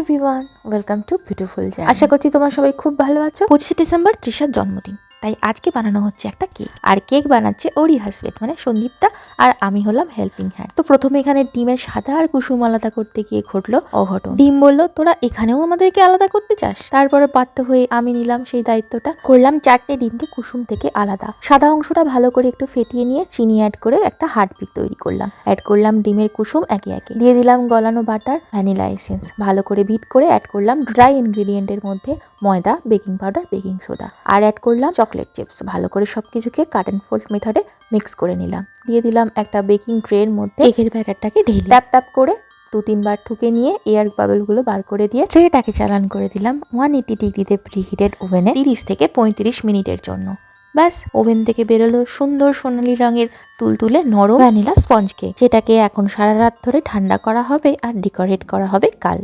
Everyone, welcome to beautiful journey. আশা করছি তোমরা সবাই খুব ভালো আছো। 25 ডিসেম্বর তৃষার জন্মদিন, তাই আজকে বানানো হচ্ছে একটা কেক। আর কেক বানাচ্ছে ওরই হাজবেন্ড মানে সন্দীপদা, আর আমি হলাম হেল্পিং হ্যান্ড। তো প্রথমে এখানে ডিমের সাদা আর কুসুম আলাদা করতে গিয়ে ঘটলো অঘটন। ডিম বলল, তোরা এখানেও আমাদেরকে আলাদা করতে চাস? তারপরে বাধ্য হয়ে আমি নিলাম সেই দায়িত্বটা। করলাম 4টে ডিমকে কুসুম থেকে আলাদা। সাদা অংশটা ভালো করে একটু ফেটিয়ে নিয়ে চিনি অ্যাড করে একটা হার্টবিট তৈরি করলাম। অ্যাড করলাম ডিমের কুসুম একে একে, দিয়ে দিলাম গলানো বাটার, ভ্যানিলা এসেন্স, ভালো করে বিট করে অ্যাড করলাম ড্রাই ইনগ্রেডিয়েন্টের মধ্যে ময়দা, বেকিং পাউডার, বেকিং সোডা, আর অ্যাড করলাম চকলেট চিপস। ভালো করে সবকিছুকে কাট অ্যান্ড ফোল্ড মেথডে মিক্স করে নিলাম। দিয়ে দিলাম একটা বেকিং ট্রের মধ্যে কেকের ব্যাটারটাকে ঢেলে ট্যাপ ট্যাপ করে 2-3 বার ঠুকে নিয়ে এয়ার বাবলগুলো বার করে দিয়ে ট্রেটাকে চালান করে দিলাম 180 ডিগ্রিতে প্রিহিটেড ওভেনে 30 থেকে 35 মিনিটের জন্য। ব্যাস, ওভেন থেকে বেরোলো সুন্দর সোনালি রঙের তুলতুলে নরম ভ্যানিলা স্পঞ্জ কেক, যেটাকে এখন সারা রাত ধরে ঠান্ডা করা হবে আর ডেকোরেট করা হবে কাল।